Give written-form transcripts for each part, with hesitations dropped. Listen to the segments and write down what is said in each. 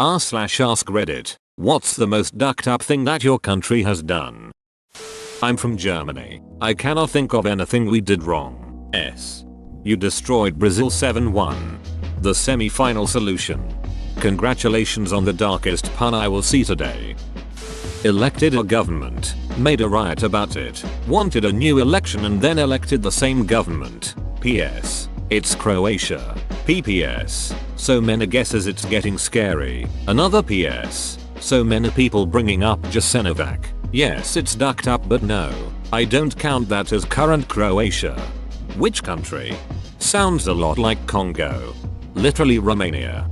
r/ask Reddit. What's the most ducked up thing that your country has done? I'm from Germany. I cannot think of anything we did wrong. You destroyed Brazil 7-1. The semi-final solution. Congratulations on the darkest pun I will see today. Elected a government, made a riot about it, wanted a new election and then elected the same government. PS. It's Croatia. PPS. So many guesses it's getting scary. Another PS. So many people bringing up Jasenovac. Yes, it's ducked up, but no, I don't count that as current Croatia. Which country? Sounds a lot like Congo. Literally Romania.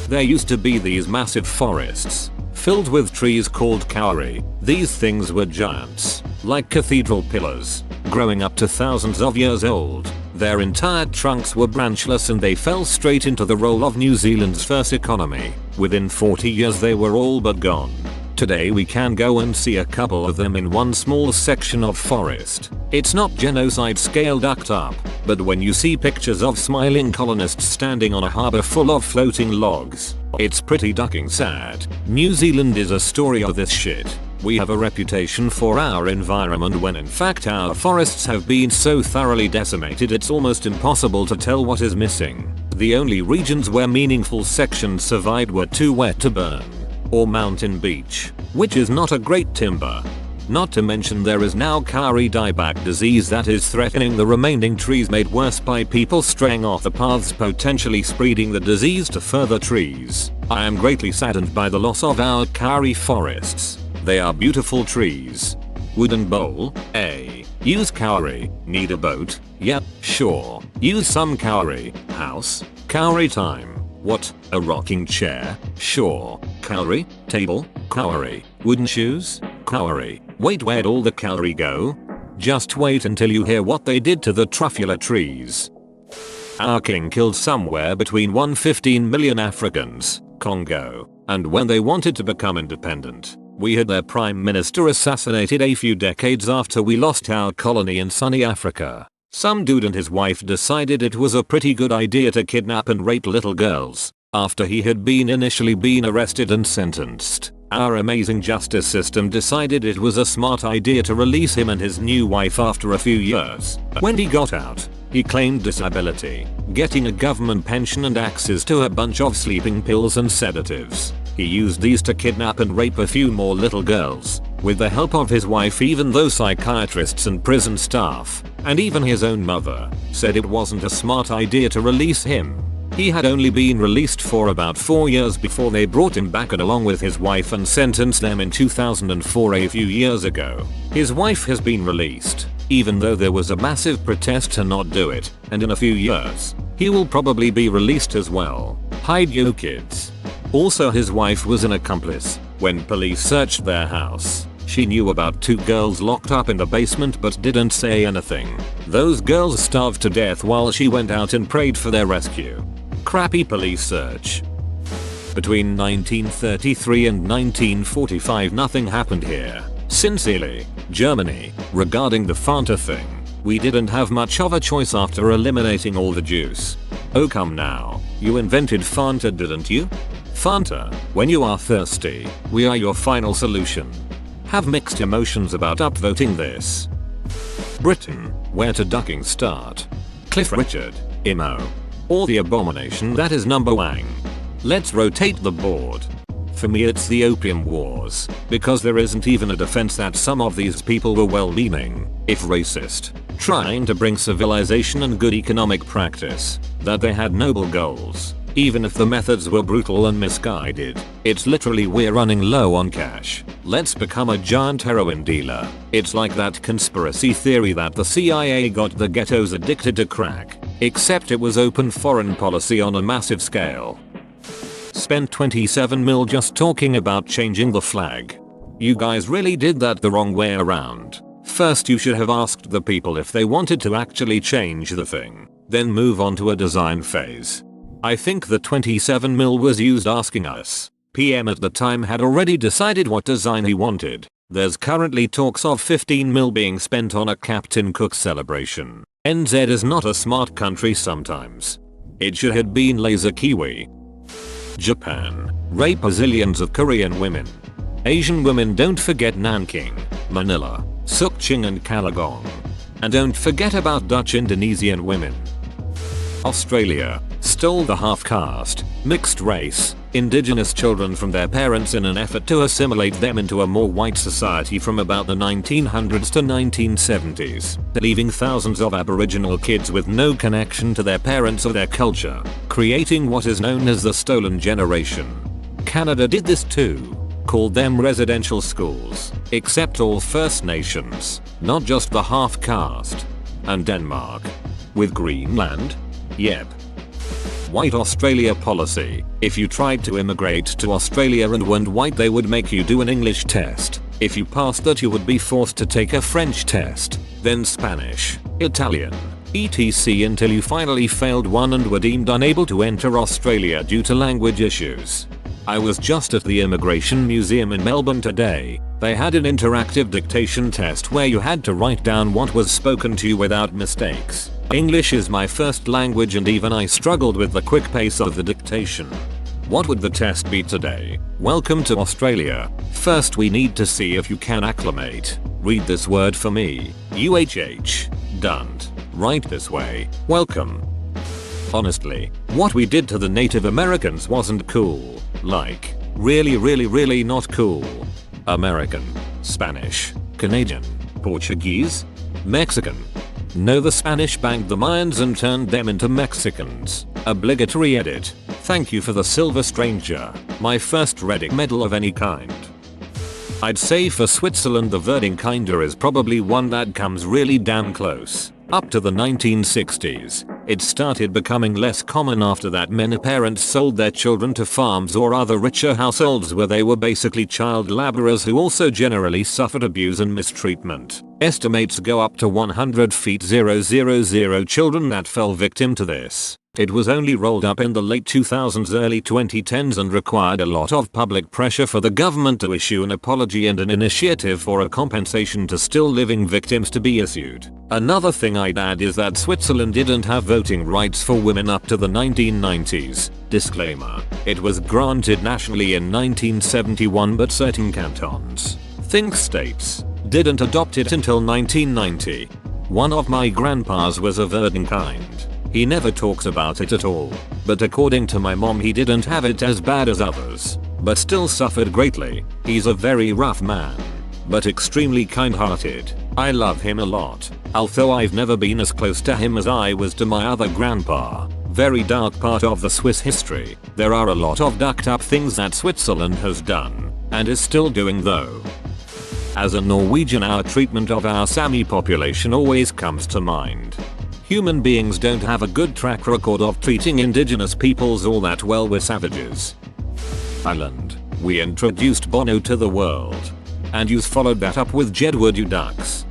There used to be these massive forests, filled with trees called kauri. These things were giants, like cathedral pillars, growing up to thousands of years old. Their entire trunks were branchless and they fell straight into the role of New Zealand's first economy. Within 40 years they were all but gone. Today we can go and see a couple of them in one small section of forest. It's not genocide scale ducked up, but when you see pictures of smiling colonists standing on a harbour full of floating logs, it's pretty ducking sad. New Zealand is a story of this shit. We have a reputation for our environment when in fact our forests have been so thoroughly decimated it's almost impossible to tell what is missing. The only regions where meaningful sections survived were too wet to burn, or Mountain Beach, which is not a great timber. Not to mention there is now kauri dieback disease that is threatening the remaining trees, made worse by people straying off the paths, potentially spreading the disease to further trees. I am greatly saddened by the loss of our kauri forests. They are beautiful trees. Wooden bowl? A. Use kauri. Need a boat? Yep, sure. Use some kauri. House? Kauri time. What? A rocking chair? Sure. Kauri? Table? Kauri. Wooden shoes? Kauri. Wait, where'd all the kauri go? Just wait until you hear what they did to the truffula trees. Our king killed somewhere between 115 million Africans, Congo, and when they wanted to become independent, we had their prime minister assassinated a few decades after we lost our colony in sunny Africa. Some dude and his wife decided it was a pretty good idea to kidnap and rape little girls, after he had initially been arrested and sentenced. Our amazing justice system decided it was a smart idea to release him and his new wife after a few years. When he got out, he claimed disability, getting a government pension and access to a bunch of sleeping pills and sedatives. He used these to kidnap and rape a few more little girls, with the help of his wife, even though psychiatrists and prison staff, and even his own mother, said it wasn't a smart idea to release him. He had only been released for about 4 years before they brought him back and along with his wife and sentenced them in 2004, a few years ago. His wife has been released, even though there was a massive protest to not do it, and in a few years, he will probably be released as well. Hide you kids. Also, his wife was an accomplice. When police searched their house, she knew about 2 girls locked up in the basement but didn't say anything. Those girls starved to death while she went out and prayed for their rescue. Crappy police search. Between 1933 and 1945 nothing happened here. Sincerely, Germany. Regarding the Fanta thing, we didn't have much of a choice after eliminating all the juice. Oh come now, you invented Fanta, didn't you? Fanta, when you are thirsty, we are your final solution. Have mixed emotions about upvoting this. Britain, where to ducking start? Cliff Richard, Imo. Or the abomination that is number one. Let's rotate the board. For me it's the Opium Wars, because there isn't even a defense that some of these people were well-meaning, if racist, trying to bring civilization and good economic practice, that they had noble goals, even if the methods were brutal and misguided. It's literally we're running low on cash. Let's become a giant heroin dealer. It's like that conspiracy theory that the CIA got the ghettos addicted to crack, except it was open foreign policy on a massive scale. Spent 27 mil just talking about changing the flag. You guys really did that the wrong way around. First you should have asked the people if they wanted to actually change the thing, then move on to a design phase. I think the 27 mil was used asking us. PM at the time had already decided what design he wanted. There's currently talks of 15 mil being spent on a Captain Cook celebration. NZ is not a smart country sometimes. It should have been laser kiwi. Japan. Rape zillions of Korean women. Asian women, don't forget Nanking, Manila, Sukching and Kalagong. And don't forget about Dutch Indonesian women. Australia stole the half-caste, mixed race, indigenous children from their parents in an effort to assimilate them into a more white society from about the 1900s to 1970s, leaving thousands of Aboriginal kids with no connection to their parents or their culture, creating what is known as the stolen generation. Canada did this too, called them residential schools, except all First Nations, not just the half-caste. And Denmark. With Greenland? Yep. White Australia policy. If you tried to immigrate to Australia and weren't white, they would make you do an English test. If you passed that, you would be forced to take a French test, then Spanish, Italian, etc. until you finally failed one and were deemed unable to enter Australia due to language issues. I was just at the Immigration Museum in Melbourne today. They had an interactive dictation test where you had to write down what was spoken to you without mistakes. English is my first language and even I struggled with the quick pace of the dictation. What would the test be today? Welcome to Australia. First we need to see if you can acclimate. Read this word for me. UHH. Don't. Right this way. Welcome. Honestly, what we did to the Native Americans wasn't cool. Like, really not cool. American, Spanish, Canadian, Portuguese, Mexican. No, the Spanish banged the Mayans and turned them into Mexicans. Obligatory edit. Thank you for the Silver Stranger, my first Reading medal of any kind. I'd say for Switzerland the Verding-Kinder is probably one that comes really damn close. Up to the 1960s, it started becoming less common. After that, many parents sold their children to farms or other richer households where they were basically child laborers who also generally suffered abuse and mistreatment. Estimates go up to 100 feet 000 children that fell victim to this. It was only rolled up in the late 2000s, early 2010s and required a lot of public pressure for the government to issue an apology and an initiative for a compensation to still living victims to be issued. Another thing I'd add is that Switzerland didn't have voting rights for women up to the 1990s. Disclaimer. It was granted nationally in 1971 but certain cantons, think states, didn't adopt it until 1990. One of my grandpas was a Verding-Kind. He never talks about it at all, but according to my mom he didn't have it as bad as others, but still suffered greatly. He's a very rough man, but extremely kind-hearted. I love him a lot, although I've never been as close to him as I was to my other grandpa. Very dark part of the Swiss history. There are a lot of ducked up things that Switzerland has done, and is still doing though. As a Norwegian, our treatment of our Sami population always comes to mind. Human beings don't have a good track record of treating indigenous peoples all that well. We're savages. Ireland. We introduced Bono to the world. And you followed that up with Jedward, you ducks.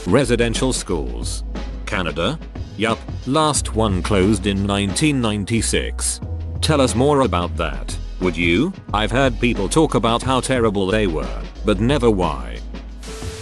Residential schools. Canada? Yup, last one closed in 1996. Tell us more about that, would you? I've heard people talk about how terrible they were, but never why.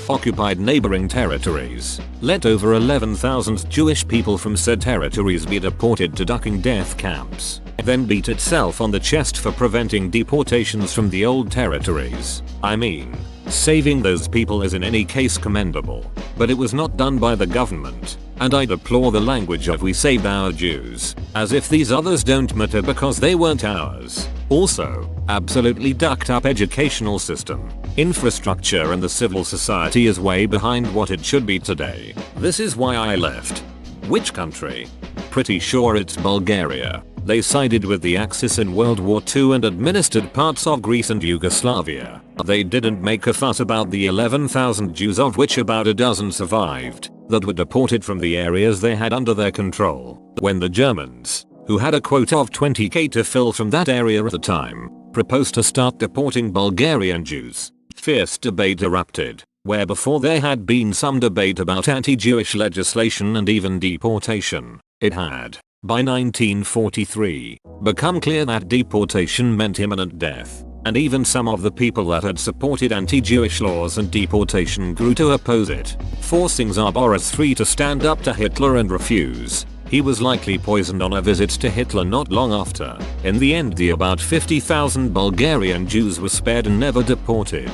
Occupied neighboring territories. Let over 11,000 Jewish people from said territories be deported to ducking death camps, then beat itself on the chest for preventing deportations from the old territories. I mean, saving those people is in any case commendable, but it was not done by the government, and I deplore the language of "we saved our Jews," as if these others don't matter because they weren't ours. Also, absolutely ducked up educational system, infrastructure, and the civil society is way behind what it should be today. This is why I left. Which country? Pretty sure it's Bulgaria. They sided with the Axis in World War II and administered parts of Greece and Yugoslavia. They didn't make a fuss about the 11,000 Jews, of which about a dozen survived, that were deported from the areas they had under their control. When the Germans, who had a quota of 20,000 to fill from that area at the time, proposed to start deporting Bulgarian Jews, fierce debate erupted, where before there had been some debate about anti-Jewish legislation and even deportation. It had, by 1943, become clear that deportation meant imminent death, and even some of the people that had supported anti-Jewish laws and deportation grew to oppose it, forcing Tsar Boris III to stand up to Hitler and refuse. He was likely poisoned on a visit to Hitler not long after. In the end, the about 50,000 Bulgarian Jews were spared and never deported.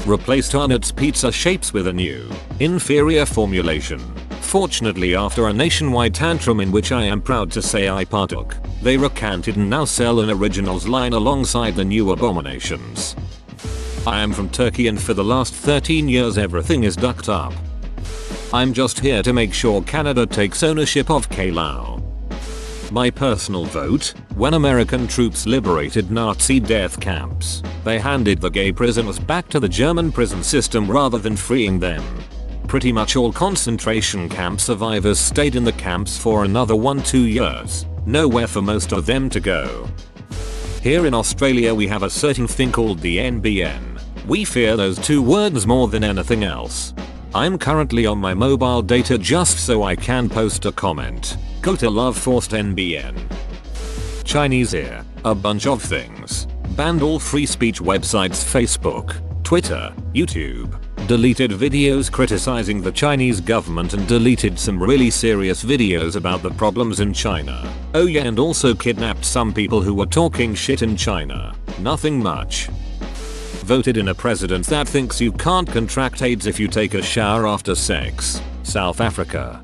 Replaced Arnott's pizza shapes with a new, inferior formulation. Fortunately, after a nationwide tantrum in which I am proud to say I partook, they recanted and now sell an originals line alongside the new abominations. I am from Turkey and for the last 13 years everything is ducked up. I'm just here to make sure Canada takes ownership of Klau. My personal vote: when American troops liberated Nazi death camps, they handed the gay prisoners back to the German prison system rather than freeing them. Pretty much all concentration camp survivors stayed in the camps for another 1-2 years, nowhere for most of them to go. Here in Australia we have a certain thing called the NBN. We fear those two words more than anything else. I'm currently on my mobile data just so I can post a comment. Go to love forced NBN. Chinese here, a bunch of things. Banned all free speech websites, Facebook, Twitter, YouTube. Deleted videos criticizing the Chinese government and deleted some really serious videos about the problems in China. Oh yeah, and also kidnapped some people who were talking shit in China. Nothing much. Voted in a president that thinks you can't contract AIDS if you take a shower after sex. South Africa.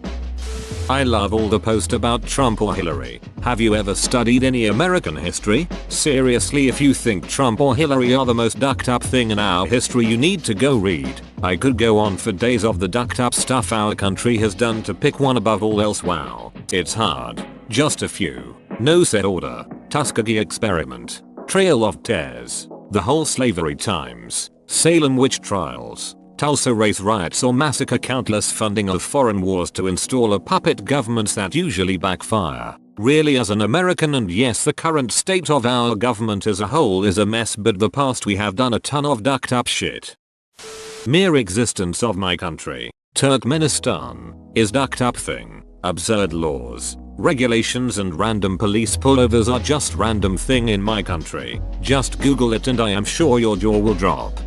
I love all the posts about Trump or Hillary. Have you ever studied any American history? Seriously, if you think Trump or Hillary are the most ducked up thing in our history, you need to go read. I could go on for days of the ducked up stuff our country has done to pick one above all else. Wow, it's hard. Just a few. No set order. Tuskegee experiment. Trail of Tears. The whole slavery times. Salem witch trials. Tulsa race riots or massacre, countless funding of foreign wars to install a puppet governments that usually backfire. Really, as an American, and yes, the current state of our government as a whole is a mess, but the past we have done a ton of ducked up shit. Mere existence of my country, Turkmenistan, is ducked up thing. Absurd laws, regulations and random police pullovers are just random thing in my country. Just Google it and I am sure your jaw will drop.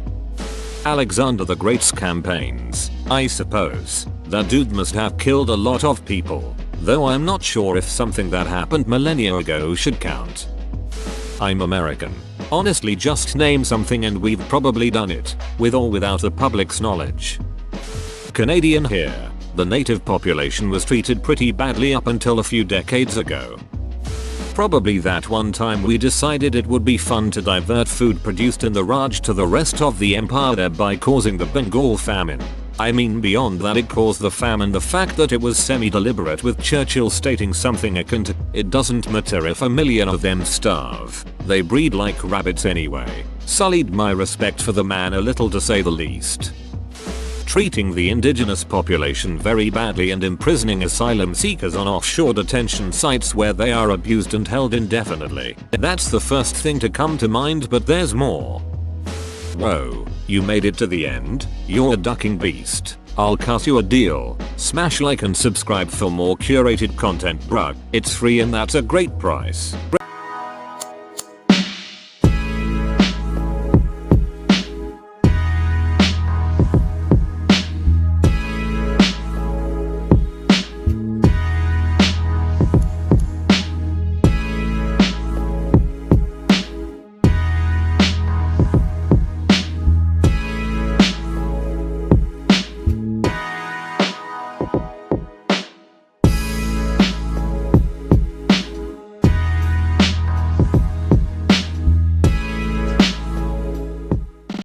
Alexander the Great's campaigns. I suppose that dude must have killed a lot of people, though I'm not sure if something that happened millennia ago should count. I'm American. Honestly, just name something and we've probably done it, with or without the public's knowledge. Canadian here. The native population was treated pretty badly up until a few decades ago. Probably that one time we decided it would be fun to divert food produced in the Raj to the rest of the empire, thereby causing the Bengal famine. I mean, beyond that, it caused the famine. The fact that it was semi-deliberate, with Churchill stating something akin to, "It doesn't matter if a million of them starve. They breed like rabbits anyway," sullied my respect for the man a little, to say the least. Treating the indigenous population very badly and imprisoning asylum seekers on offshore detention sites where they are abused and held indefinitely. That's the first thing to come to mind, but there's more. Whoa, you made it to the end? You're a ducking beast. I'll cut you a deal. Smash like and subscribe for more curated content, bruh. It's free and that's a great price.